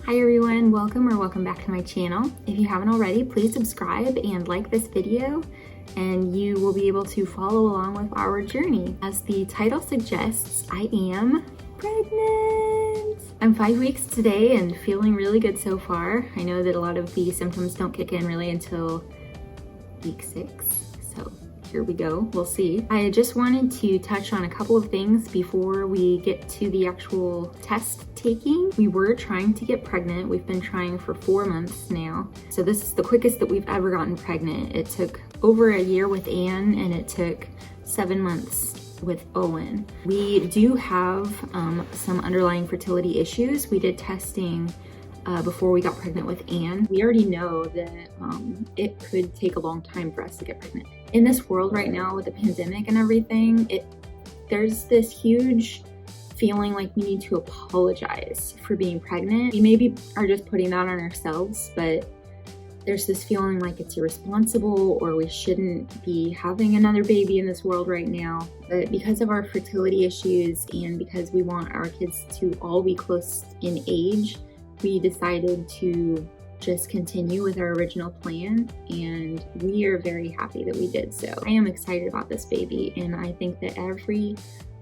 Hi everyone, welcome back to my channel. If you haven't already, please subscribe and like this video and you will be able to follow along with our journey. As the title suggests, I am pregnant. I'm 5 weeks today and feeling really good so far. I know that a lot of the symptoms don't kick in really until week 6. So here we go, we'll see. I just wanted to touch on a couple of things before we get to the actual test taking. We were trying to get pregnant. We've been trying for 4 months now. So this is the quickest that we've ever gotten pregnant. It took over a year with Anne and it took 7 months with Owen. We do have some underlying fertility issues. We did testing before we got pregnant with Anne. We already know that it could take a long time for us to get pregnant. In this world right now with the pandemic and everything, there's this huge feeling like we need to apologize for being pregnant. We maybe are just putting that on ourselves, but there's this feeling like it's irresponsible or we shouldn't be having another baby in this world right now. But because of our fertility issues and because we want our kids to all be close in age, we decided to just continue with our original plan, and we are very happy that we did so. I am excited about this baby, and I think that every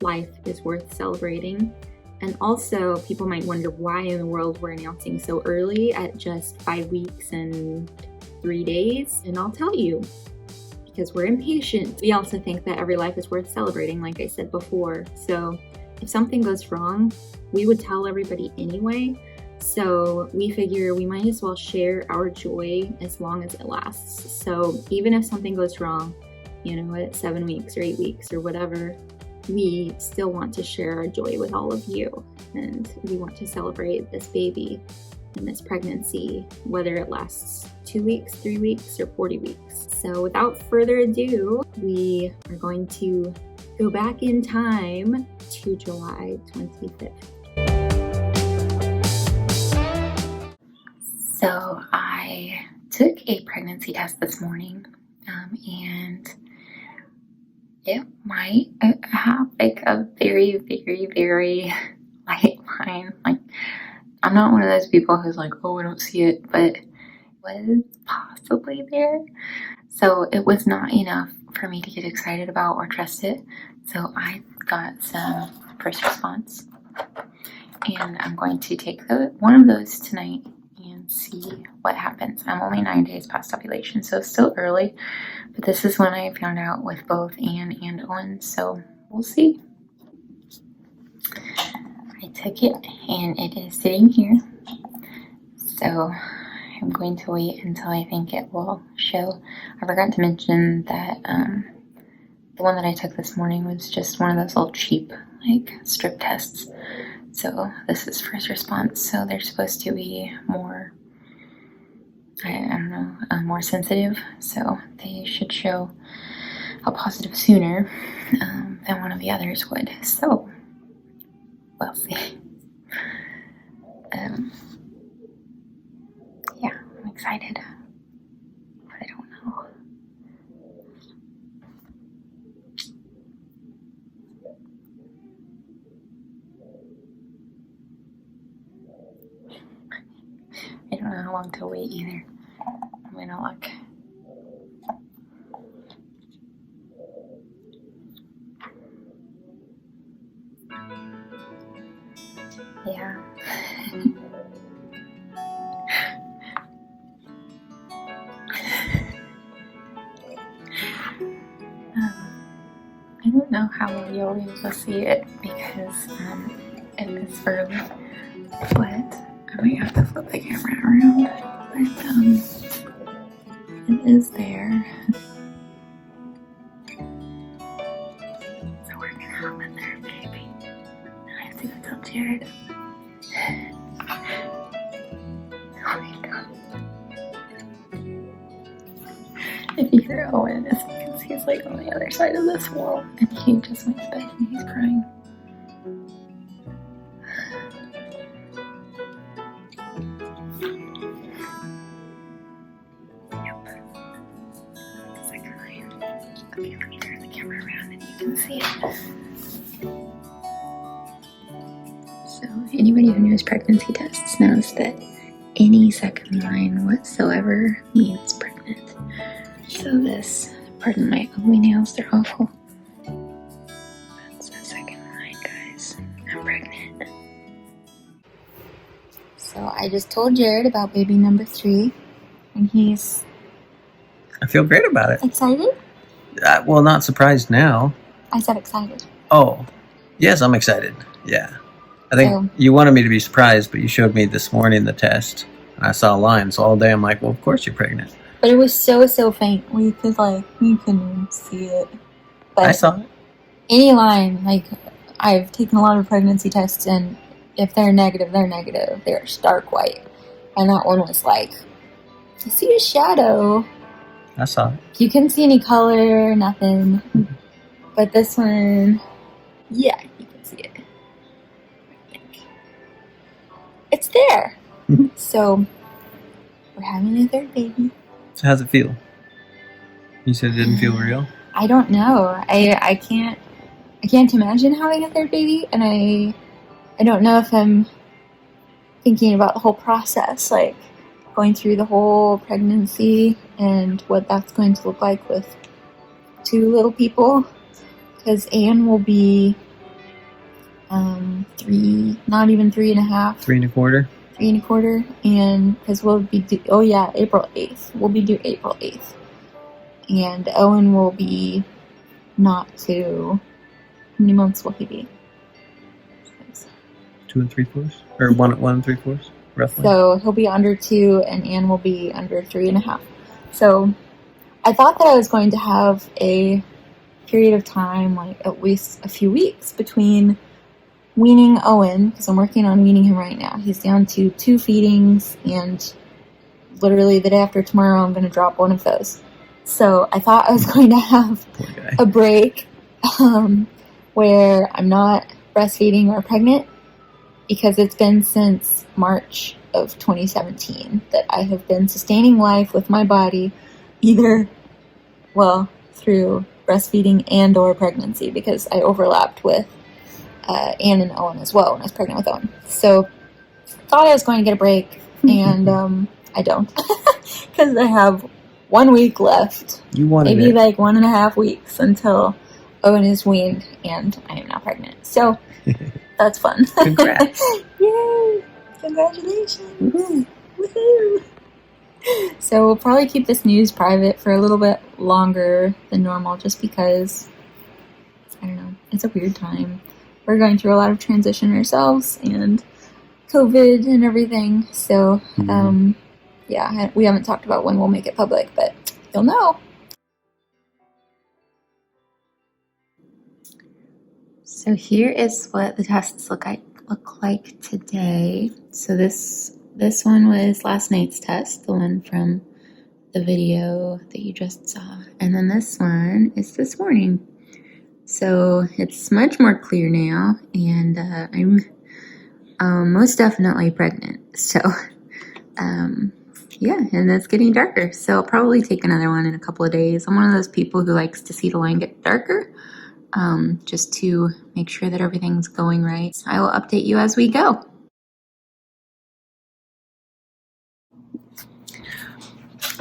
life is worth celebrating. And also, people might wonder why in the world we're announcing so early at just 5 weeks and 3 days, and I'll tell you, because we're impatient. We also think that every life is worth celebrating, like I said before. So if something goes wrong, we would tell everybody anyway. So we figure we might as well share our joy as long as it lasts. So even if something goes wrong, you know, at 7 weeks or 8 weeks or whatever, we still want to share our joy with all of you. And we want to celebrate this baby and this pregnancy, whether it lasts 2 weeks, 3 weeks, or 40 weeks. So without further ado, we are going to go back in time to July 25th. So I took a pregnancy test this morning, and it might have like a very, very, very light line. Like, I'm not one of those people who's like, oh, I don't see it, but it was possibly there. So it was not enough for me to get excited about or trust it. So I got some first response, and I'm going to take one of those tonight and see what happens. I'm only 9 days past ovulation, so it's still early, but this is when I found out with both Anne and Owen, so we'll see. I took it and it is sitting here, so I'm going to wait until I think it will show. I forgot to mention that the one that I took this morning was just one of those little cheap like strip tests. So this is first response, so they're supposed to be more, I don't know, more sensitive, so they should show a positive sooner than one of the others would, so we'll see. Yeah, I'm excited, but I don't know. I don't know how long to wait either. I'm gonna look. Yeah. I don't know how well you'll be able to see it because it is early, but I might have to flip the camera around, but it is there. So we're gonna have a third baby. I have to go tell Jared. Oh my god. If you hear Owen, as you can see, he's like on the other side of this wall, and he just went to bed and he's crying. Okay, let me turn the camera around and you can see it. So anybody Anybody who knows pregnancy tests knows that any second line whatsoever means pregnant. So this, pardon my ugly nails, they're awful. That's the second line, guys. I'm pregnant. So I just told Jared about baby number 3, and he's... I feel great about it. Excited? Well, not surprised now. I said excited. Oh, yes, I'm excited. Yeah. I think you wanted me to be surprised, but you showed me this morning the test, and I saw a line, so all day I'm like, well, of course you're pregnant. But it was so faint. We couldn't even see it. But I saw it. Any line, like, I've taken a lot of pregnancy tests, and if they're negative, they're negative. They're stark white. And that one was like, I see a shadow. I saw it. You couldn't see any color, nothing. But this one, yeah, you can see it. It's there. So, we're having a third baby. So how's it feel? You said it didn't feel real? I don't know. I can't imagine having a third baby, and I don't know if I'm thinking about the whole process, like going through the whole pregnancy and what that's going to look like with 2 little people, because Anne will be 3, not even 3.5. 3 1/4. 3 1/4, and because we'll be due, April 8th. We'll be due April 8th. And Owen will be not to... How many months will he be? 2 3/4? Or 1 3/4, roughly? So he'll be under 2, and Anne will be under 3.5. So I thought that I was going to have a period of time, like at least a few weeks, between weaning Owen, because I'm working on weaning him right now. He's down to 2 feedings, and literally the day after tomorrow I'm going to drop one of those. So I thought I was going to have a break where I'm not breastfeeding or pregnant, because it's been since March of 2017 that I have been sustaining life with my body, either, well, through breastfeeding and or pregnancy, because I overlapped with Anne and Owen as well when I was pregnant with Owen. So thought I was going to get a break, and I don't, because I have 1 week left. You wanted maybe it. Like 1.5 weeks until Owen is weaned, and I am now pregnant. So that's fun. Congrats. Yay! Congratulations. Woohoo! So we'll probably keep this news private for a little bit longer than normal, just because, I don't know, it's a weird time. We're going through a lot of transition ourselves, and COVID and everything. So, yeah, we haven't talked about when we'll make it public, but you'll know. So here is what the tests look like today. So this one was last night's test, the one from the video that you just saw. And then this one is this morning. So it's much more clear now, and I'm most definitely pregnant. So, yeah, and it's getting darker. So I'll probably take another one in a couple of days. I'm one of those people who likes to see the line get darker, just to make sure that everything's going right. So I will update you as we go.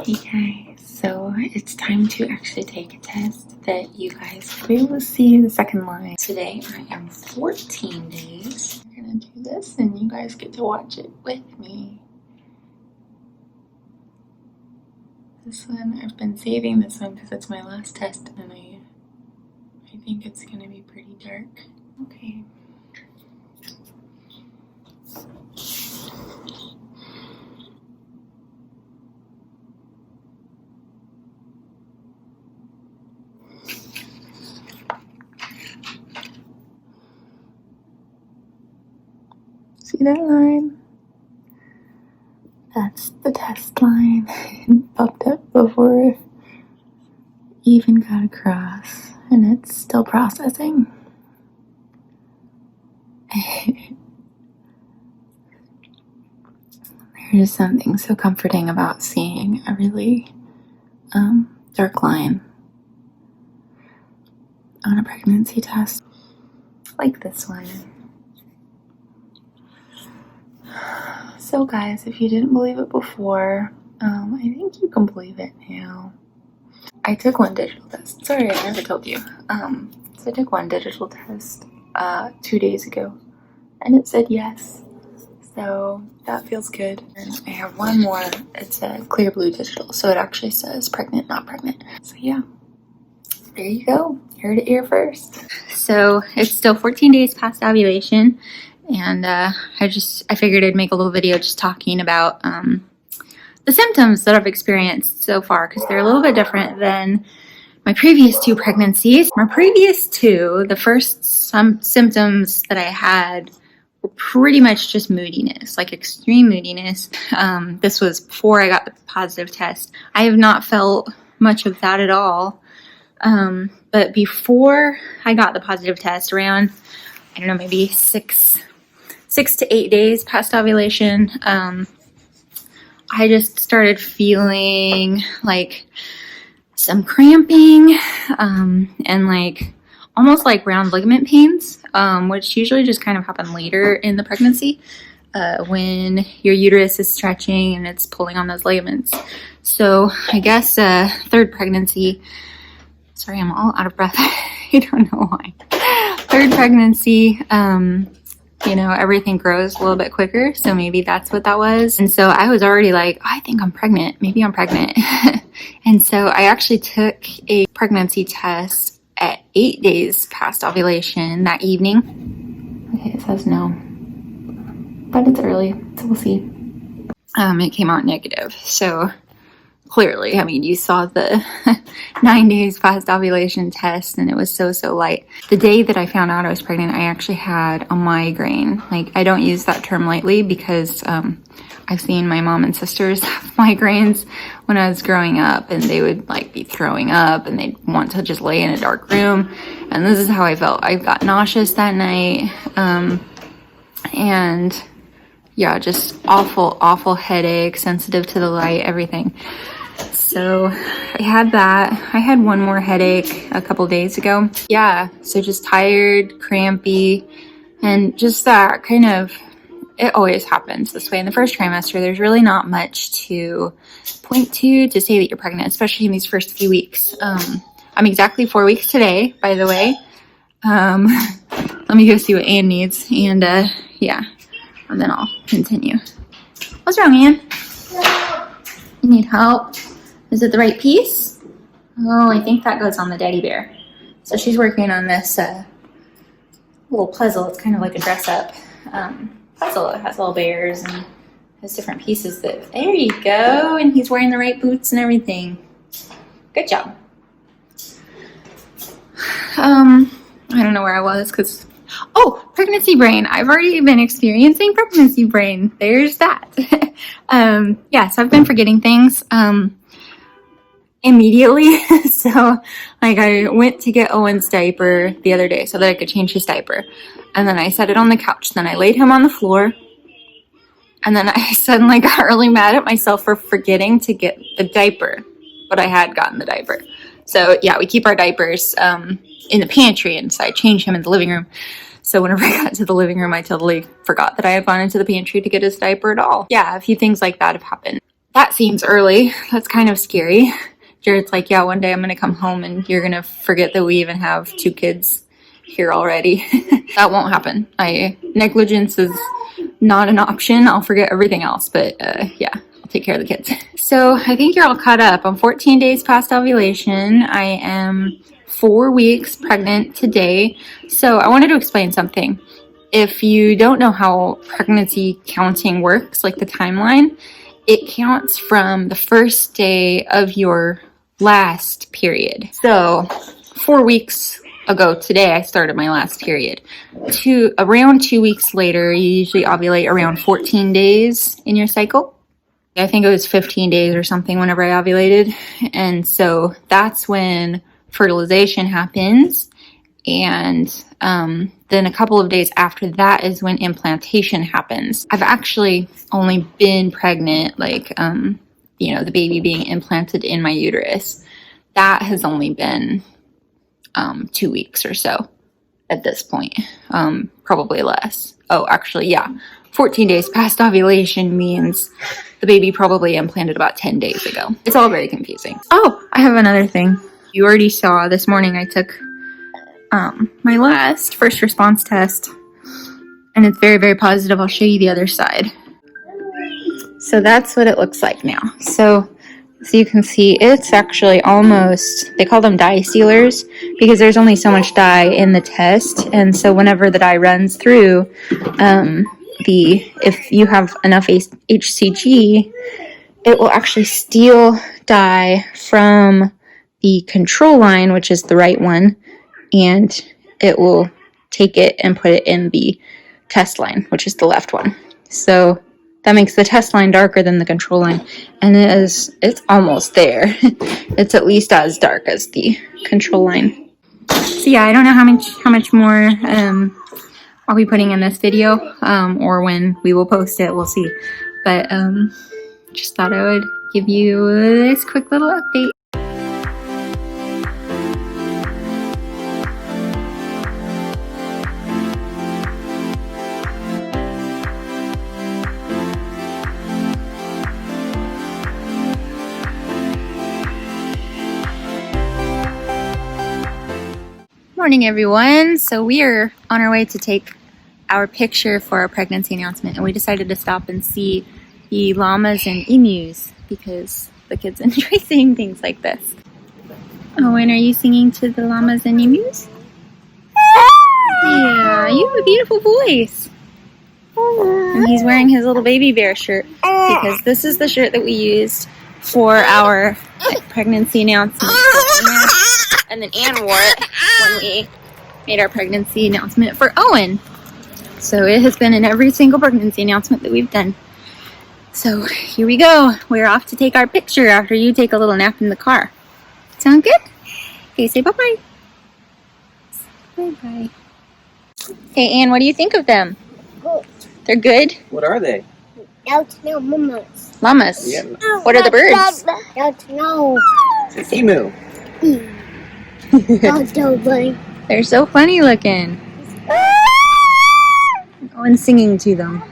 Okay, guys, so it's time to actually take a test that you guys will be able to see the second line. Today I am 14 days. I'm gonna do this, and you guys get to watch it with me. This one, I've been saving this one because it's my last test, and I think it's gonna be pretty dark. Okay. See that line? That's the test line. It popped up before it even got across, and it's still processing. There's something so comforting about seeing a really dark line on a pregnancy test, like this one. So guys, if you didn't believe it before, I think you can believe it now. I took one digital test. Sorry, I never told you. So I took one digital test 2 days ago, and it said yes. So that feels good. And I have one more. It's a clear blue digital, so it actually says pregnant, not pregnant. So yeah, there you go. You heard it here first. So it's still 14 days past ovulation, and I figured I'd make a little video just talking about the symptoms that I've experienced so far, because they're a little bit different than my previous 2 pregnancies. My previous 2, the first symptoms that I had were pretty much just moodiness, like extreme moodiness. This was before I got the positive test. I have not felt much of that at all. But before I got the positive test, around, I don't know, maybe 6 to 8 days past ovulation, I just started feeling like some cramping, and like almost like round ligament pains, which usually just kind of happen later in the pregnancy, when your uterus is stretching and it's pulling on those ligaments. So I guess third pregnancy, sorry, I'm all out of breath. I don't know why. Third pregnancy, you know, everything grows a little bit quicker. So maybe that's what that was. And so I was already like, I think I'm pregnant. Maybe I'm pregnant. And so I actually took a pregnancy test at 8 days past ovulation that evening. Okay, it says no, but it's early, so we'll see. It came out negative. So clearly, I mean, you saw the 9 days past ovulation test, and it was so light. The day that I found out I was pregnant, I actually had a migraine. Like, I don't use that term lightly because I've seen my mom and sisters have migraines when I was growing up, and they would like be throwing up and they'd want to just lay in a dark room. And this is how I felt. I got nauseous that night. And yeah, just awful headache, sensitive to the light, everything. So I had that. I had one more headache a couple days ago. Yeah, so just tired, crampy, and just that kind of, it always happens this way in the first trimester. There's really not much to point to say that you're pregnant, especially in these first few weeks. I'm exactly 4 weeks today, by the way. Let me go see what Anne needs, and yeah, and then I'll continue. What's wrong, Anne? You need help? Is it the right piece? Oh, I think that goes on the teddy bear. So she's working on this little puzzle. It's kind of like a dress-up puzzle. It has little bears and has different pieces that, there you go. And he's wearing the right boots and everything. Good job. I don't know where I was because, oh, pregnancy brain. I've already been experiencing pregnancy brain. There's that. Yeah, so I've been forgetting things immediately. So like I went to get Owen's diaper the other day so that I could change his diaper. And then I set it on the couch. Then I laid him on the floor. And then I suddenly got really mad at myself for forgetting to get the diaper, but I had gotten the diaper. So yeah, we keep our diapers in the pantry, and so I changed him in the living room. So whenever I got to the living room, I totally forgot that I had gone into the pantry to get his diaper at all. Yeah, a few things like that have happened. That seems early. That's kind of scary. Jared's like, yeah, one day I'm going to come home and you're going to forget that we even have 2 kids here already. That won't happen. Negligence is not an option. I'll forget everything else, but yeah, I'll take care of the kids. So I think you're all caught up. I'm 14 days past ovulation. I am 4 weeks pregnant today. So I wanted to explain something. If you don't know how pregnancy counting works, like the timeline, it counts from the first day of your last period. So 4 weeks ago today, I started my last period. Around 2 weeks later, you usually ovulate around 14 days in your cycle. I think it was 15 days or something whenever I ovulated. And so that's when fertilization happens. And then a couple of days after that is when implantation happens. I've actually only been pregnant, like, you know, the baby being implanted in my uterus. That has only been 2 weeks or so at this point, probably less. Oh, actually, yeah, 14 days past ovulation means the baby probably implanted about 10 days ago. It's all very confusing. Oh, I have another thing. You already saw this morning I took my last first response test, and it's very, very positive. I'll show you the other side. So that's what it looks like now. So you can see it's actually almost, they call them dye sealers because there's only so much dye in the test. And so whenever the dye runs through, if you have enough HCG, it will actually steal dye from the control line, which is the right one, and it will take it and put it in the test line, which is the left one. So that makes the test line darker than the control line, and it's almost there. It's at least as dark as the control line. So yeah, I don't know how much more I'll be putting in this video, or when we will post it, we'll see. But just thought I would give you this quick little update. Morning everyone. So we are on our way to take our picture for our pregnancy announcement, and we decided to stop and see the llamas and emus because the kids enjoy seeing things like this. Owen, are you singing to the llamas and emus? Yeah, you have a beautiful voice. And he's wearing his little baby bear shirt because this is the shirt that we used for our pregnancy announcement. And then Anne wore it when we made our pregnancy announcement for Owen. So it has been in every single pregnancy announcement that we've done. So here we go. We're off to take our picture after you take a little nap in the car. Sound good? Okay, say bye-bye. Bye-bye. Hey, Anne, what do you think of them? Good. They're good? What are they? Don't know, mamas. Llamas. Yeah. What are the birds? Don't know. It's emu. Don't know, buddy. They're so funny looking. Owen's singing to them.